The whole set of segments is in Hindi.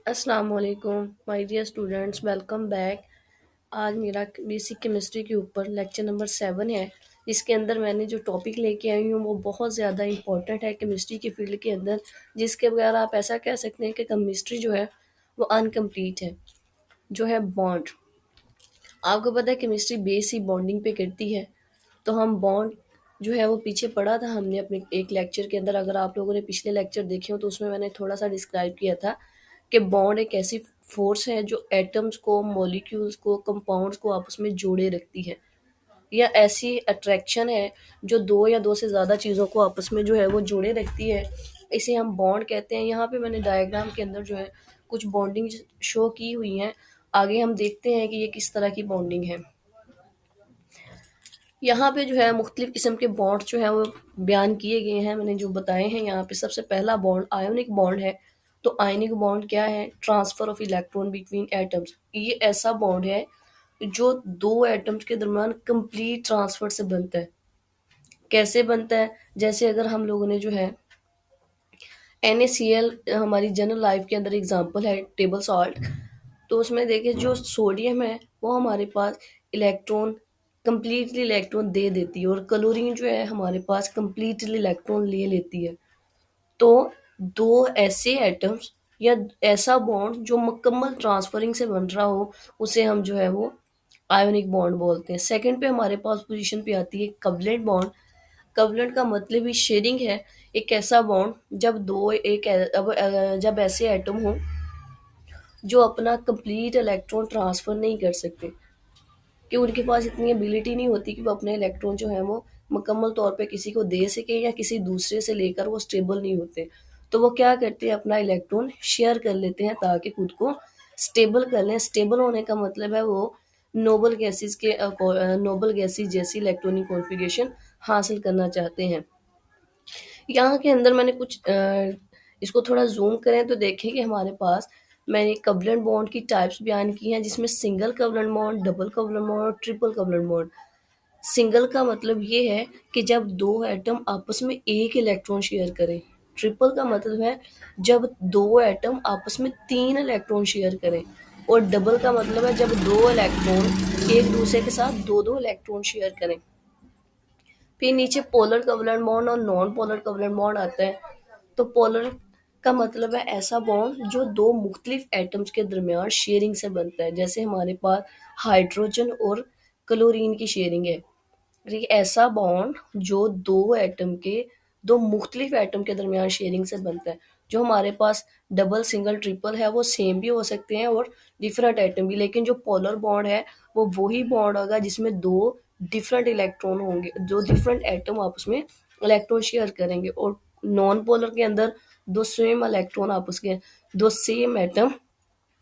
अस्सलाम वालेकुम my dear students, welcome back. आज मेरा बेसिक केमिस्ट्री के ऊपर लेक्चर नंबर 7 है। इसके अंदर मैंने जो टॉपिक लेके आई हूँ वो बहुत ज़्यादा इम्पोर्टेंट है केमिस्ट्री की फील्ड के अंदर, जिसके बगैर आप ऐसा कह सकते हैं कि केमिस्ट्री जो है वो अनकम्प्लीट है। जो है बॉन्ड। आपको पता है केमिस्ट्री बेस ही बॉन्डिंग पे करती है। तो हम बॉन्ड जो है वो पीछे पढ़ा था हमने अपने एक लेक्चर के अंदर। अगर आप लोगों ने पिछले लेक्चर देखे हो तो उसमें मैंने थोड़ा सा डिस्क्राइब किया था कि बॉन्ड एक ऐसी फोर्स है जो एटम्स को, मॉलिक्यूल्स को, कंपाउंड्स को आपस में जोड़े रखती है, या ऐसी अट्रैक्शन है जो दो या दो से ज़्यादा चीज़ों को आपस में जो है वो जोड़े रखती है। इसे हम बॉन्ड कहते हैं। यहाँ पे मैंने डायग्राम के अंदर जो है कुछ बॉन्डिंग शो की हुई हैं। आगे हम देखते हैं कि ये किस तरह की बॉन्डिंग है। यहाँ पे जो है मुख्तलिफ किस्म के बॉन्ड जो है वो बयान किए गए हैं। मैंने जो बताए हैं यहाँ पे, सबसे पहला बॉन्ड आयोनिक बॉन्ड है। तो आयनिक बॉन्ड क्या है? Transfer of electron between atoms. ये ऐसा बॉन्ड है जो दो एटम्स के दरमियान कंप्लीट ट्रांसफर से बनता है। कैसे बनता है? जैसे अगर हम लोगों ने जो है NaCl हमारी जनरल लाइफ के अंदर एग्जांपल है टेबल सॉल्ट। तो उसमें देखिए जो सोडियम है वो हमारे पास इलेक्ट्रॉन कंप्लीटली इलेक्ट्रॉन दे देती है, और क्लोरीन जो है हमारे पास कंप्लीटली इलेक्ट्रॉन ले लेती है। तो दो ऐसे एटम्स या ऐसा बॉन्ड जो मुकम्मल ट्रांसफरिंग से बन रहा हो उसे हम जो है वो आयोनिक बॉन्ड बोलते हैं। सेकंड पे हमारे पास पोजीशन पे आती है कवलेंट बॉन्ड। कवलेंट का मतलब ही शेयरिंग है। एक ऐसा बॉन्ड जब दो एक अब जब ऐसे एटम हो जो अपना कंप्लीट इलेक्ट्रॉन ट्रांसफर नहीं कर सकते, कि उनके पास इतनी एबिलिटी नहीं होती कि वो अपने इलेक्ट्रॉन जो है वो मुकम्मल तौर पे किसी को दे सके, या किसी दूसरे से लेकर वो स्टेबल नहीं होते। तो वो क्या करते हैं, अपना इलेक्ट्रॉन शेयर कर लेते हैं ताकि खुद को स्टेबल कर लें। स्टेबल होने का मतलब है वो नोबल गैसेस जैसी इलेक्ट्रॉनिक कॉन्फ़िगरेशन हासिल करना चाहते हैं। यहाँ के अंदर मैंने कुछ इसको थोड़ा ज़ूम करें तो देखें कि हमारे पास मैंने कवलेंट बॉन्ड की टाइप्स बयान की हैं, जिसमें single covalent bond, double covalent bond और ट्रिपल कवलेंट बॉन्ड। सिंगल का मतलब ये है कि जब दो एटम आपस में एक इलेक्ट्रॉन शेयर करें। ट्रिपल का मतलब है जब दो एटम आपस में तीन इलेक्ट्रॉन शेयर करें। और डबल का मतलब है जब दो इलेक्ट्रॉन एक दूसरे के साथ दो दो इलेक्ट्रॉन शेयर करें। फिर नीचे पोलर कोवलेंट बॉन्ड और नॉन पोलर कोवलेंट बॉन्ड आता है। तो पोलर का मतलब है ऐसा बॉन्ड जो दो मुख्तलिफ एटम्स के दरमियान शेयरिंग से बनता है, जैसे हमारे पास हाइड्रोजन और क्लोरीन की शेयरिंग है। एक ऐसा बॉन्ड जो दो मुख्तलिफ एटम के दरमियान शेयरिंग से बनता है। जो हमारे पास डबल, सिंगल, ट्रिपल है वो सेम भी हो सकते हैं और डिफरेंट एटम भी, लेकिन जो पोलर बॉन्ड है वो वही बॉन्ड होगा जिसमें दो डिफरेंट इलेक्ट्रॉन होंगे, जो डिफरेंट एटम आपस में इलेक्ट्रॉन शेयर करेंगे। और नॉन पोलर के अंदर दो सेम एटम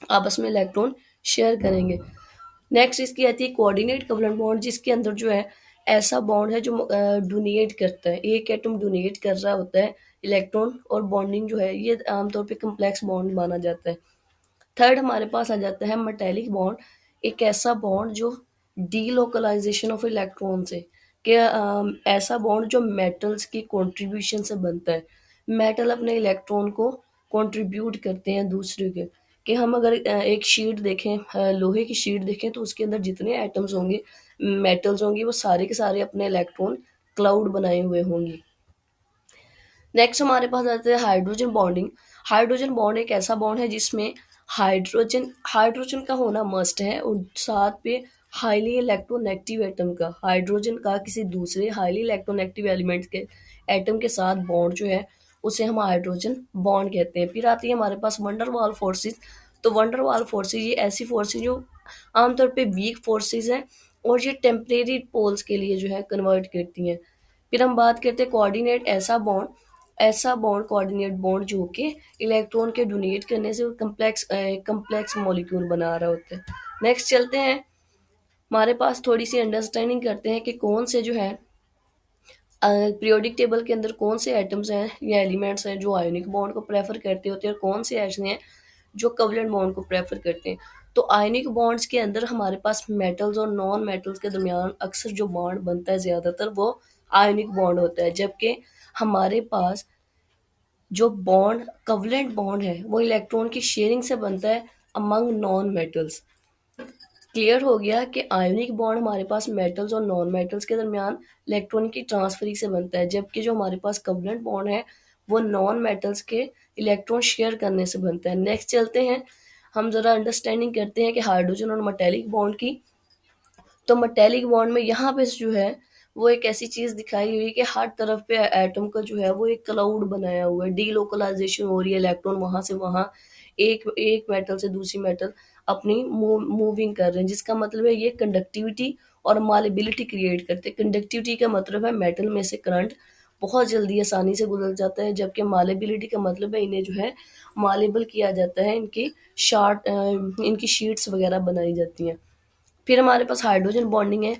आपस में इलेक्ट्रॉन शेयर करेंगे। नेक्स्ट इसकी आती है कोऑर्डिनेट कोवलेंट बॉन्ड, जिसके अंदर जो है ऐसा बॉन्ड है जो डोनेट करता है। एक एटम डोनेट कर रहा होता है इलेक्ट्रॉन, और बॉन्डिंग जो है ये आमतौर पे कम्प्लेक्स बॉन्ड माना जाता है। थर्ड हमारे पास आ जाता है मेटेलिक बॉन्ड। एक ऐसा बॉन्ड जो डीलोकलाइजेशन ऑफ इलेक्ट्रॉन से, कि ऐसा बॉन्ड जो मेटल्स की कंट्रीब्यूशन से बनता है। मेटल अपने इलेक्ट्रॉन को कंट्रीब्यूट करते हैं दूसरे के। कि हम अगर एक शीट देखें, लोहे की शीट देखें, तो उसके अंदर जितने एटम्स होंगे, मेटल्स होंगे, वो सारे के सारे अपने इलेक्ट्रॉन क्लाउड बनाए हुए होंगे। नेक्स्ट हमारे पास आता है हाइड्रोजन बॉन्डिंग। हाइड्रोजन बॉन्ड एक ऐसा बॉन्ड है जिसमें हाइड्रोजन हाइड्रोजन का होना मस्ट है, और साथ पे हाईली इलेक्ट्रोनेगेटिव एटम का, हाइड्रोजन का किसी दूसरे हाईली इलेक्ट्रोनेगेटिव एलिमेंट के एटम के साथ बॉन्ड जो है उसे हम हाइड्रोजन बॉन्ड कहते हैं। फिर आती है हमारे पास वंडरवाल फोर्सेस। तो वंडरवाल फोर्सेस ये ऐसी फोर्सेस जो आमतौर पे वीक फोर्सेस हैं, और ये टेम्परेरी पोल्स के लिए जो है कन्वर्ट करती हैं। फिर हम बात करते हैं कोऑर्डिनेट। ऐसा बॉन्ड कोऑर्डिनेट बॉन्ड जो कि इलेक्ट्रॉन के डोनेट करने से कम्प्लेक्स मॉलिक्यूल बना रहा होता है। नेक्स्ट चलते हैं, हमारे पास थोड़ी सी अंडरस्टैंडिंग करते हैं कि कौन से जो है पीरियोडिक टेबल के अंदर कौन से एटम्स हैं या एलिमेंट्स हैं जो आयोनिक बॉन्ड को प्रेफर करते होते हैं, और कौन से ऐसे हैं जो कोवलेंट बॉन्ड को प्रेफर करते हैं। तो आयनिक बॉन्ड्स के अंदर हमारे पास मेटल्स और नॉन मेटल्स के दरमियान अक्सर जो बॉन्ड बनता है ज़्यादातर वो आयनिक बॉन्ड होता है, जबकि हमारे पास जो बॉन्ड कवलेंट बॉन्ड है वो इलेक्ट्रॉन की शेयरिंग से बनता है अमंग नॉन मेटल्स। क्लियर हो गया कि आयोनिक बॉन्ड हमारे पास मेटल्स और नॉन मेटल्स के दरमियान इलेक्ट्रॉन की ट्रांसफरी से बनता है, जबकि जो हमारे पास कोवलेंट बॉन्ड है वो नॉन मेटल्स के इलेक्ट्रॉन शेयर करने से बनता है। नेक्स्ट चलते हैं, हम जरा अंडरस्टैंडिंग करते हैं कि हाइड्रोजन और मेटेलिक बॉन्ड की। तो मेटेलिक बॉन्ड में यहाँ पे जो है वो एक ऐसी चीज दिखाई हुई है कि हर तरफ पे एटम का जो है वो एक क्लाउड बनाया हुआ है, डीलोकलाइजेशन हो रही है, इलेक्ट्रॉन वहां से वहां एक एक मेटल से दूसरी मेटल अपनी मूविंग कर रहे हैं, जिसका मतलब है ये कंडक्टिविटी और मालेबिलिटी क्रिएट करते हैं। कंडक्टिविटी का मतलब है मेटल में से करंट बहुत जल्दी आसानी से गुजर जाता है, जबकि मालेबिलिटी का मतलब है इन्हें जो है मालेबल किया जाता है, इनकी शार्ट इनकी शीट्स वगैरह बनाई जाती हैं। फिर हमारे पास हाइड्रोजन बॉन्डिंग है।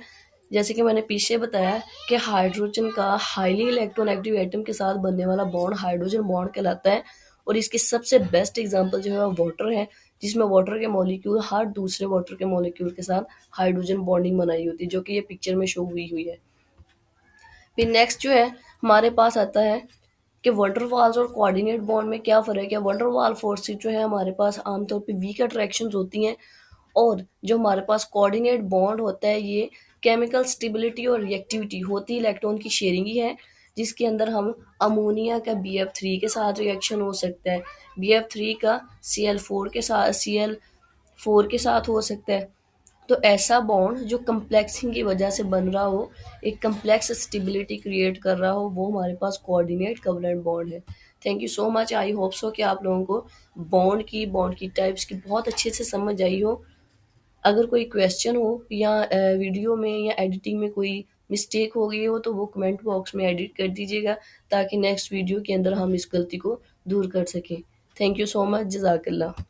जैसे कि मैंने पीछे बताया कि हाइड्रोजन का हाईली इलेक्ट्रोनेगेटिव एटम के साथ बनने वाला बॉन्ड हाइड्रोजन बॉन्ड कहलाता है, और इसकी सबसे बेस्ट एग्जांपल जो है वो वाटर है, जिसमें वाटर के मॉलिक्यूल हर दूसरे वाटर के मॉलिक्यूल के साथ हाइड्रोजन बॉन्डिंग बनाई होती है, जो कि ये पिक्चर में शो हुई हुई है। फिर नेक्स्ट जो है हमारे पास आता है कि वंडरवाल्स और कोऑर्डिनेट बॉन्ड में क्या फ़र्क है। वंडरवाल फोर्सेस जो है हमारे पास आमतौर पे वीक अट्रैक्शंस होती हैं, और जो हमारे पास कोऑर्डिनेट बॉन्ड होता है ये केमिकल स्टेबिलिटी और रिएक्टिविटी होती इलेक्ट्रॉन की शेयरिंग ही है, जिसके अंदर हम अमोनिया का BF3 के साथ रिएक्शन हो सकता है, BF3 का Cl4 के साथ हो सकता है। तो ऐसा बॉन्ड जो कम्प्लेक्सिंग की वजह से बन रहा हो, एक कम्प्लेक्स स्टेबिलिटी क्रिएट कर रहा हो, वो हमारे पास कोऑर्डिनेट कोवलेंट बॉन्ड है। Thank you so much. I hope so कि आप लोगों को बॉन्ड की टाइप्स की बहुत अच्छे से समझ आई हो। अगर कोई क्वेश्चन हो या वीडियो में या एडिटिंग में कोई मिस्टेक हो गई हो तो वो कमेंट बॉक्स में एडिट कर दीजिएगा, ताकि नेक्स्ट वीडियो के अंदर हम इस गलती को दूर कर सकें। Thank you so much. जज़ाकल्लाह।